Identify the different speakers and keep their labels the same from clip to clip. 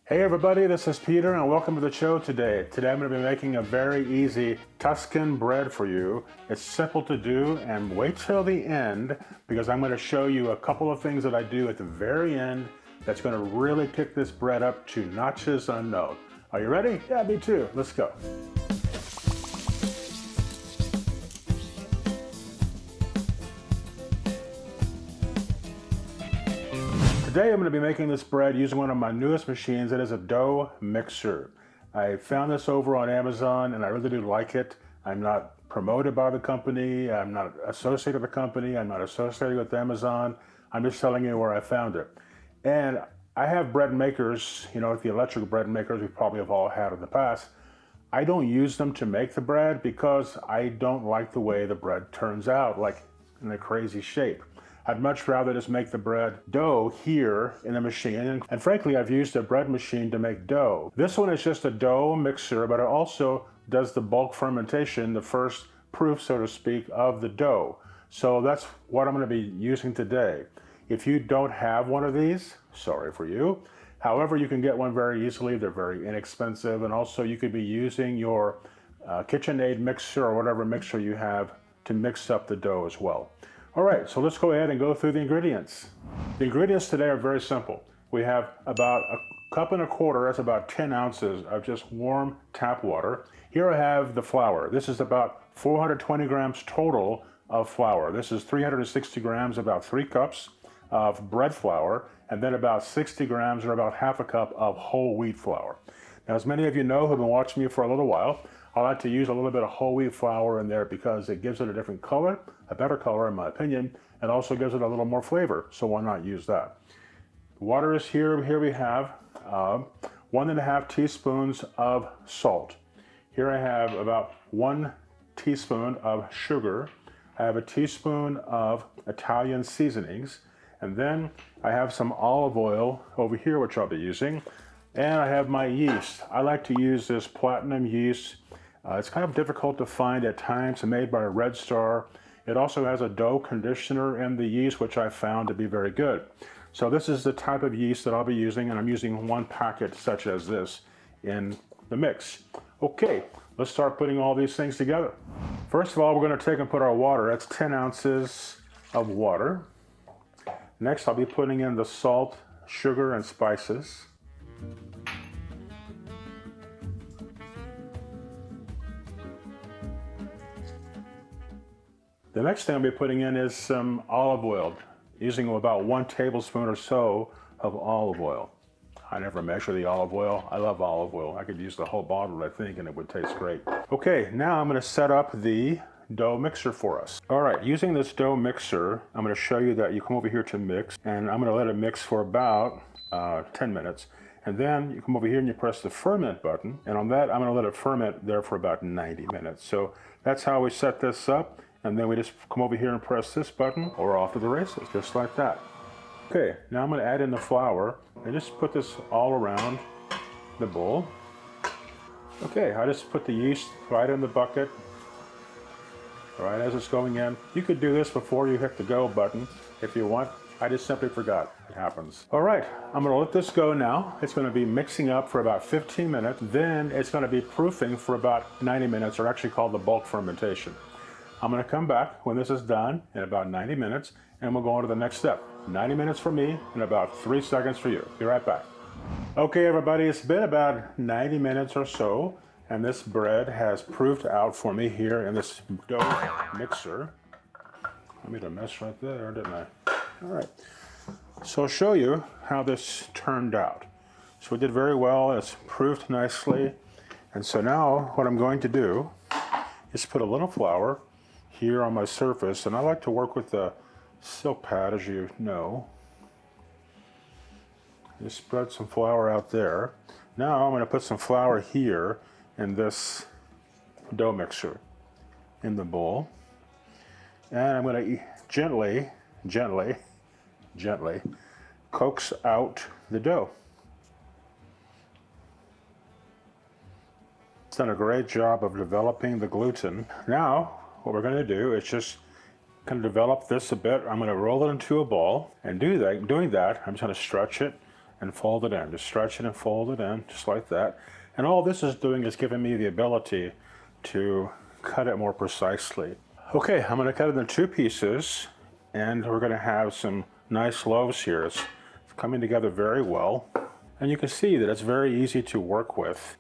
Speaker 1: Hey everybody, this is Peter and welcome to the show today. Today I'm going to be making a very easy Tuscan bread for you. It's simple to do and wait till the end because I'm going to show you a couple of things that I do at the very end that's going to really pick this bread up to notches unknown. Are you ready? Yeah, me too. Let's go. Today I'm going to be making this bread using one of my newest machines. It is a dough mixer. I found this over on Amazon and I really do like it. I'm not promoted by the company. I'm not associated with the company. I'm not associated with Amazon. I'm just telling you where I found it. And I have bread makers, you know, the electric bread makers we probably have all had in the past. I don't use them to make the bread because I don't like the way the bread turns out, like in a crazy shape. I'd much rather just make the bread dough here in the machine. And frankly, I've used a bread machine to make dough. This one is just a dough mixer, but it also does the bulk fermentation, the first proof, so to speak, of the dough. So that's what I'm going to be using today. If you don't have one of these, sorry for you. However, you can get one very easily. They're very inexpensive. And also you could be using your KitchenAid mixer or whatever mixer you have to mix up the dough as well. All right, so let's go ahead and go through the ingredients. The ingredients today are very simple. We have about a cup and a quarter, that's about 10 ounces of just warm tap water. Here I have the flour. This is about 420 grams total of flour. This is 360 grams, about 3 cups of bread flour, and then about 60 grams or about half a cup of whole wheat flour. Now, as many of you know who've been watching me for a little while, I like to use a little bit of whole wheat flour in there because it gives it a different color, a better color in my opinion, and also gives it a little more flavor, so why not use that? Water is here. Here we have 1.5 teaspoons of salt. Here I have about 1 teaspoon of sugar. I have a teaspoon of Italian seasonings, and then I have some olive oil over here which I'll be using, and I have my yeast. I like to use this platinum yeast. It's kind of difficult to find at times, made by Red Star. It also has a dough conditioner in the yeast, which I found to be very good. So this is the type of yeast that I'll be using, and I'm using 1 packet such as this in the mix. Okay, let's start putting all these things together. First of all, we're going to take and put our water. That's 10 ounces of water. Next, I'll be putting in the salt, sugar, and spices. The next thing I'll be putting in is some olive oil, using about 1 tablespoon or so of olive oil. I never measure the olive oil. I love olive oil. I could use the whole bottle, I think, and it would taste great. Okay, now I'm going to set up the dough mixer for us. All right, using this dough mixer, I'm going to show you that you come over here to mix, and I'm going to let it mix for about 10 minutes. And then you come over here and you press the ferment button, and on that, I'm going to let it ferment there for about 90 minutes. So that's how we set this up. And then we just come over here and press this button, or off to the races, just like that. Okay, now I'm going to add in the flour and just put this all around the bowl. Okay, I just put the yeast right in the bucket, right as it's going in. You could do this before you hit the go button if you want. I just simply forgot. It happens. All right, I'm going to let this go now. It's going to be mixing up for about 15 minutes. Then it's going to be proofing for about 90 minutes, or actually called the bulk fermentation. I'm going to come back when this is done in about 90 minutes, and we'll go on to the next step. 90 minutes for me and about 3 seconds for you. Be right back. Okay, everybody, it's been about 90 minutes or so, and this bread has proofed out for me here in this dough mixer. I made a mess right there, didn't I? All right. So I'll show you how this turned out. So we did very well. It's proofed nicely. And so now what I'm going to do is put a little flour here on my surface, and I like to work with the silk pad, as you know. Just spread some flour out there. Now I'm going to put some flour here in this dough mixer in the bowl, and I'm going to gently coax out the dough. It's done a great job of developing the gluten. Now what we're going to do is just kind of develop this a bit. I'm going to roll it into a ball, and doing that, I'm just going to stretch it and fold it in. Just stretch it and fold it in, just like that. And all this is doing is giving me the ability to cut it more precisely. Okay, I'm gonna cut it in 2 pieces, and we're gonna have some nice loaves here. It's coming together very well. And you can see that it's very easy to work with.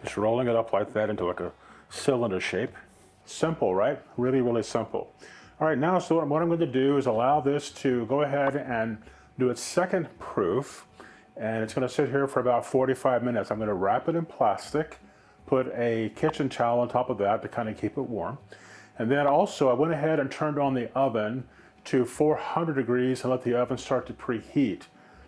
Speaker 1: Just rolling it up like that into like a cylinder shape. Simple, right? Really, really simple. All right, now so what I'm going to do is allow this to go ahead and do its second proof, and it's going to sit here for about 45 minutes. I'm going to wrap it in plastic, put a kitchen towel on top of that to kind of keep it warm. And then also I went ahead and turned on the oven to 400 degrees and let the oven start to preheat.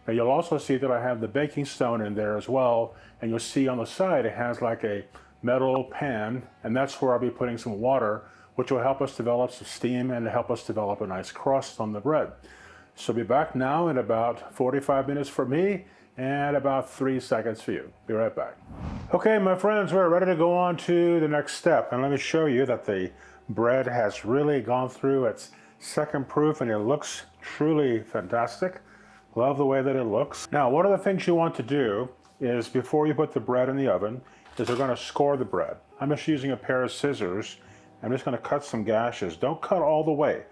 Speaker 1: Now you'll also see that I have the baking stone in there as well, and you'll see on the side it has like a metal pan, and that's where I'll be putting some water, which will help us develop some steam and help us develop a nice crust on the bread. So I'll be back now in about 45 minutes for me and about 3 seconds for you. Be right back. Okay, my friends, we're ready to go on to the next step, and let me show you that the bread has really gone through its second proof and it looks truly fantastic. Love the way that it looks. Now, one of the things you want to do is before you put the bread in the oven is we're going to score the bread. I'm just using a pair of scissors. I'm just going to cut some gashes. Don't cut all the way,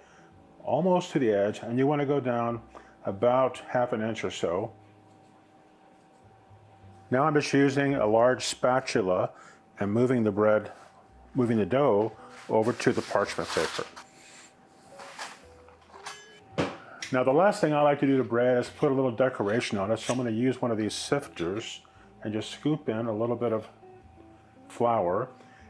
Speaker 1: almost to the edge, and you want to go down about 1/2 inch or so. Now I'm just using a large spatula and moving the dough over to the parchment paper. Now the last thing I like to do to bread is put a little decoration on it, so I'm going to use one of these sifters and just scoop in a little bit of flour,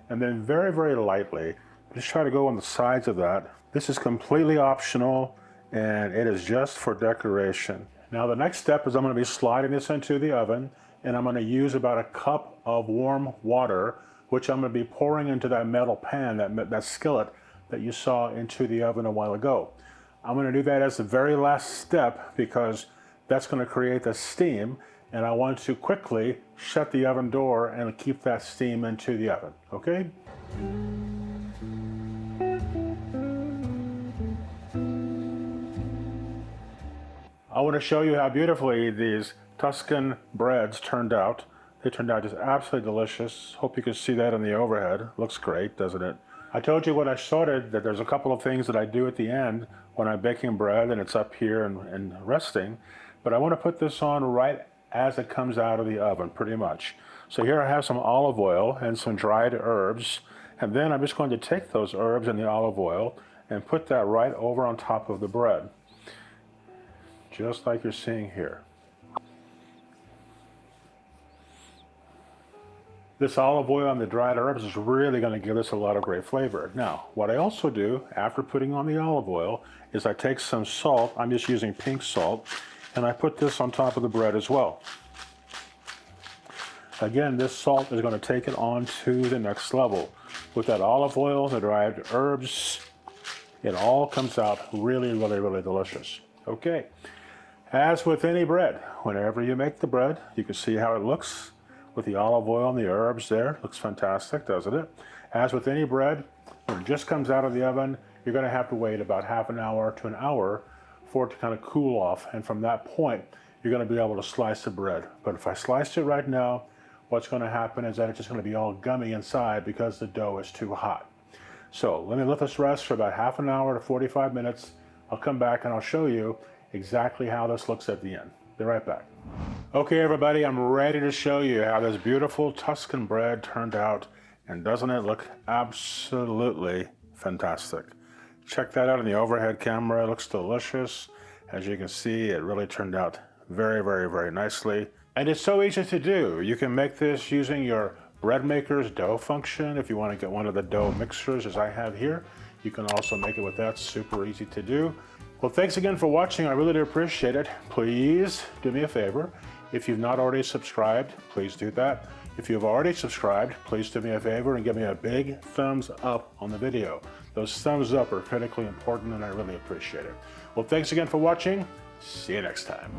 Speaker 1: and then very, very lightly, just try to go on the sides of that. This is completely optional, and it is just for decoration. Now the next step is I'm going to be sliding this into the oven, and I'm going to use about a cup of warm water, which I'm going to be pouring into that metal pan, that skillet that you saw into the oven a while ago. I'm going to do that as the very last step because that's going to create the steam, and I want to quickly shut the oven door and keep that steam into the oven, okay? I want to show you how beautifully these Tuscan breads turned out. They turned out just absolutely delicious. Hope you can see that in the overhead. Looks great, doesn't it? I told you when I started that there's a couple of things that I do at the end when I'm baking bread, and it's up here and resting. But I want to put this on right as it comes out of the oven, pretty much. So here I have some olive oil and some dried herbs. And then I'm just going to take those herbs and the olive oil and put that right over on top of the bread. Just like you're seeing here. This olive oil and the dried herbs is really going to give us a lot of great flavor. Now, what I also do after putting on the olive oil is I take some salt. I'm just using pink salt, and I put this on top of the bread as well. Again, this salt is going to take it on to the next level. With that olive oil, the dried herbs, it all comes out really, really, really delicious. Okay, as with any bread, whenever you make the bread, you can see how it looks. With the olive oil and the herbs there, looks fantastic, doesn't it? As with any bread, when it just comes out of the oven, you're going to have to wait about half an hour to an hour for it to kind of cool off, and from that point, you're going to be able to slice the bread. But if I sliced it right now, what's going to happen is that it's just going to be all gummy inside because the dough is too hot. So let me let this rest for about half an hour to 45 minutes. I'll come back and I'll show you exactly how this looks at the end. Be right back. Okay, everybody, I'm ready to show you how this beautiful Tuscan bread turned out, and doesn't it look absolutely fantastic? Check that out in the overhead camera. It looks delicious. As you can see, it really turned out very, very, very nicely. And it's so easy to do. You can make this using your bread maker's dough function. If you want to get one of the dough mixers as I have here, you can also make it with that. Super easy to do. Well, thanks again for watching. I really do appreciate it. Please do me a favor. If you've not already subscribed, please do that. If you've already subscribed, please do me a favor and give me a big thumbs up on the video. Those thumbs up are critically important, and I really appreciate it. Well, thanks again for watching. See you next time.